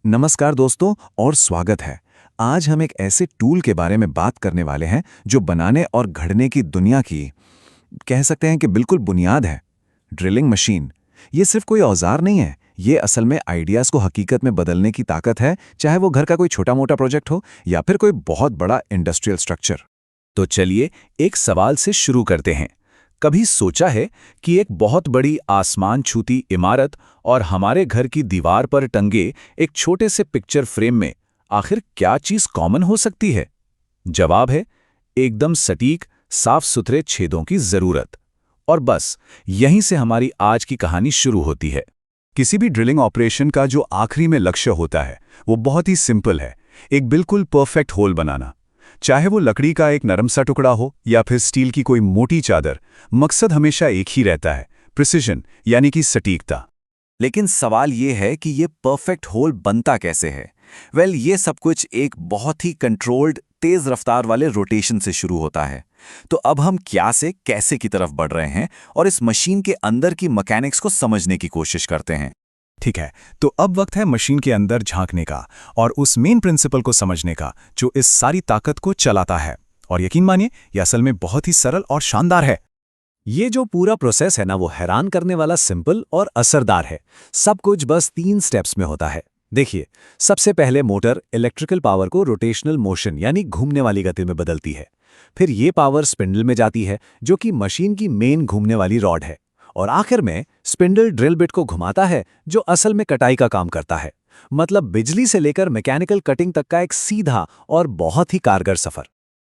नमस्कार दोस्तों और स्वागत है। आज हम एक ऐसे टूल के बारे में बात करने वाले हैं जो बनाने और घड़ने की दुनिया की कह सकते हैं कि बिल्कुल बुनियाद है। Drilling machine. ये सिर्फ कोई औजार नहीं है, ये असल में आइडियाज़ को हकीकत में बदलने की ताकत है, चाहे वो घर का कोई छोटा मोटा प्रोजेक्ट हो या फिर कोई बहुत बड़ा इंडस्ट्रियल स्ट्रक्चर। तो चलिए एक सवाल से शुरू करते हैं। कभी सोचा है कि एक बहुत बड़ी आसमान छूती इमारत और हमारे घर की दीवार पर टंगे एक छोटे से पिक्चर फ्रेम में आखिर क्या चीज कॉमन हो सकती है? जवाब है एकदम सटीक, साफ सुथरे छेदों की जरूरत। और बस यहीं से हमारी आज की कहानी शुरू होती है। किसी भी ड्रिलिंग ऑपरेशन का जो आखिरी में लक्ष्य होता है वो बहुत ही सिंपल है, एक बिल्कुल परफेक्ट होल बनाना। चाहे वो लकड़ी का एक नरम सा टुकड़ा हो या फिर स्टील की कोई मोटी चादर, मकसद हमेशा एक ही रहता है, प्रिसिजन यानी कि सटीकता। लेकिन सवाल ये है कि ये परफेक्ट होल बनता कैसे है? ये सब कुछ एक बहुत ही कंट्रोल्ड, तेज रफ्तार वाले रोटेशन से शुरू होता है। तो अब हम क्या से कैसे की तरफ बढ़ रहे हैं और इस मशीन के अंदर की मैकेनिक्स को समझने की कोशिश करते हैं। ठीक है, तो अब वक्त है मशीन के अंदर झांकने का और उस मेन प्रिंसिपल को समझने का जो इस सारी ताकत को चलाता है। और यकीन मानिए, यह असल में बहुत ही सरल और शानदार है। ये जो पूरा प्रोसेस है ना, वो हैरान करने वाला सिंपल और असरदार है। सब कुछ बस 3 स्टेप्स में होता है। देखिए, सबसे पहले मोटर इलेक्ट्रिकल पावर को रोटेशनल मोशन यानी घूमने वाली गति में बदलती है। फिर ये पावर स्पिंडल में जाती है जो कि मशीन की मेन घूमने वाली रॉड है। और आखिर में स्पिंडल ड्रिल बिट को घुमाता है जो असल में कटाई का काम करता है। मतलब बिजली से लेकर मैकेनिकल कटिंग तक का एक सीधा और बहुत ही कारगर सफर।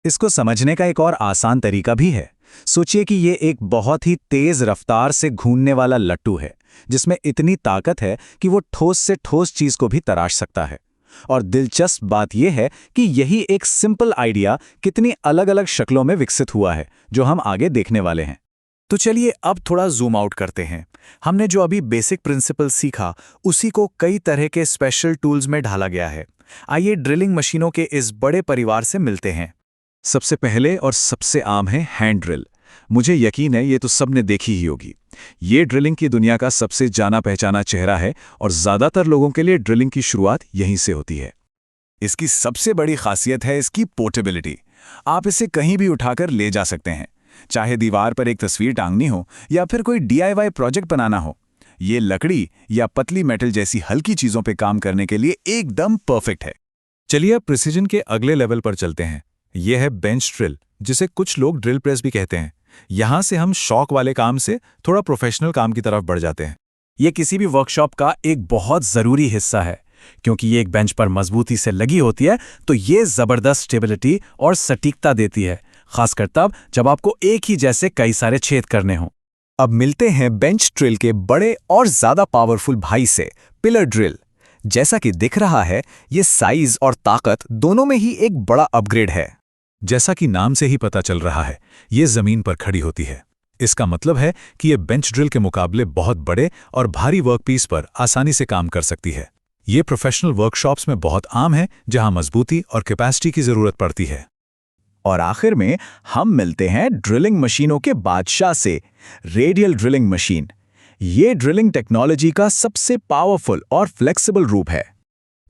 इसको समझने का एक और आसान तरीका भी है। सोचिए कि ये एक बहुत ही तेज रफ्तार से घूमने वाला लट्टू है जिसमें इतनी ताकत है कि वो ठोस से ठोस चीज को भी तराश सकता है। और दिलचस्प बात यह है कि यही एक सिंपल आइडिया कितनी अलग-अलग शक्लों में विकसित हुआ है जो हम आगे देखने वाले हैं। तो चलिए अब थोड़ा जूम आउट करते हैं। हमने जो अभी बेसिक प्रिंसिपल सीखा उसी को कई तरह के स्पेशल टूल्स में ढाला गया है। आइए ड्रिलिंग मशीनों के इस बड़े परिवार से मिलते हैं। सबसे पहले और सबसे आम है हैंड ड्रिल। मुझे यकीन है ये तो सबने देखी ही होगी। ये ड्रिलिंग की दुनिया का सबसे जाना पहचाना चेहरा है और ज़्यादातर लोगों के लिए ड्रिलिंग की शुरुआत यहीं से होती है। इसकी सबसे बड़ी खासियत है इसकी पोर्टेबिलिटी। आप इसे कहीं भी उठाकर ले जा सकते हैं, चाहे दीवार पर एक तस्वीर टांगनी हो या फिर कोई DIY प्रोजेक्ट बनाना हो। ये लकड़ी या पतली मेटल जैसी हल्की चीज़ों पे काम करने के लिए एकदम परफेक्ट है। चलिए अब प्रिसीजन के अगले लेवल पर चलते हैं। यह है बेंच ड्रिल, जिसे कुछ लोग ड्रिल प्रेस भी कहते हैं। यहाँ से हम शौक वाले काम से थोड़ा प्रोफेशनल काम की तरफ बढ़ जाते हैं। ये किसी भी वर्कशॉप का एक बहुत ज़रूरी हिस्सा है, क्योंकि ये एक बेंच पर मजबूती से लगी होती है, तो ये ज़बरदस्त स्टेबिलिटी और सटीकता देती है, खासकर तब जब आपको एक ही जैसे कई सारे छेद करने हों। अब मिलते हैं बेंच ड्रिल के बड़े और ज़्यादा पावरफुल भाई से, पिलर ड्रिल। जैसा कि दिख रहा है, ये साइज और ताकत दोनों में ही एक बड़ा अपग्रेड है। जैसा कि नाम से ही पता चल रहा है, ये ज़मीन पर खड़ी होती है। इसका मतलब है कि ये बेंच ड्रिल के मुकाबले बहुत बड़े और भारी वर्कपीस पर आसानी से काम कर सकती है। ये प्रोफेशनल वर्कशॉप्स में बहुत आम है, जहां मजबूती और कैपेसिटी की ज़रूरत पड़ती है। और आखिर में हम मिलते हैं ड्रिलिंग मशीनों के बादशाह से, रेडियल ड्रिलिंग मशीन। ये ड्रिलिंग टेक्नोलॉजी का सबसे पावरफुल और फ्लेक्सिबल रूप है।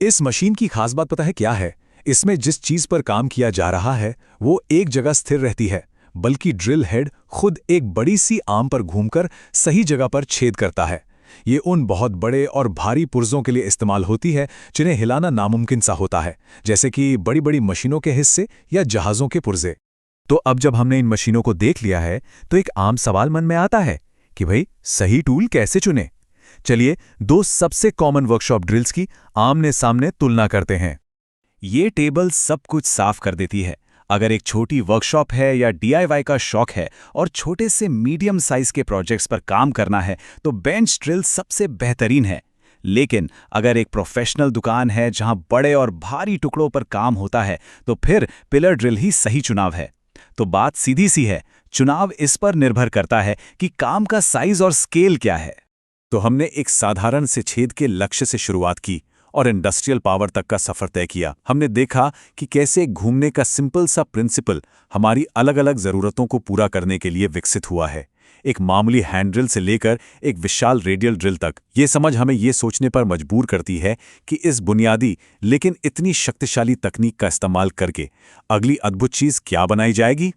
इस मशीन की खास बात पता है क्या है? इसमें जिस चीज पर काम किया जा रहा है वो एक जगह स्थिर रहती है, बल्कि ड्रिल हेड खुद एक बड़ी सी आर्म पर घूमकर सही जगह पर छेद करता है। ये उन बहुत बड़े और भारी पुर्जों के लिए इस्तेमाल होती है जिन्हें हिलाना नामुमकिन सा होता है, जैसे कि बड़ी बड़ी मशीनों के हिस्से या जहाज़ों के पुर्जे। तो अब जब हमने इन मशीनों को देख लिया है तो एक आम सवाल मन में आता है कि भाई सही टूल कैसे चुने। चलिए दो सबसे कॉमन वर्कशॉप ड्रिल्स की आमने सामने तुलना करते हैं। ये टेबल सब कुछ साफ कर देती है। अगर एक छोटी वर्कशॉप है या DIY का शौक है और छोटे से मीडियम साइज के प्रोजेक्ट्स पर काम करना है तो बेंच ड्रिल सबसे बेहतरीन है। लेकिन अगर एक प्रोफेशनल दुकान है जहां बड़े और भारी टुकड़ों पर काम होता है तो फिर पिलर ड्रिल ही सही चुनाव है। तो बात सीधी सी है, चुनाव इस पर निर्भर करता है कि काम का साइज और स्केल क्या है। तो हमने एक साधारण से छेद के लक्ष्य से शुरुआत की और इंडस्ट्रियल पावर तक का सफर तय किया। हमने देखा कि कैसे घूमने का सिंपल सा प्रिंसिपल हमारी अलग अलग ज़रूरतों को पूरा करने के लिए विकसित हुआ है। एक मामूली हैंड ड्रिल से लेकर एक विशाल रेडियल ड्रिल तक। ये समझ हमें ये सोचने पर मजबूर करती है कि इस बुनियादी लेकिन इतनी शक्तिशाली तकनीक का इस्तेमाल करके अगली अद्भुत चीज़ क्या बनाई जाएगी।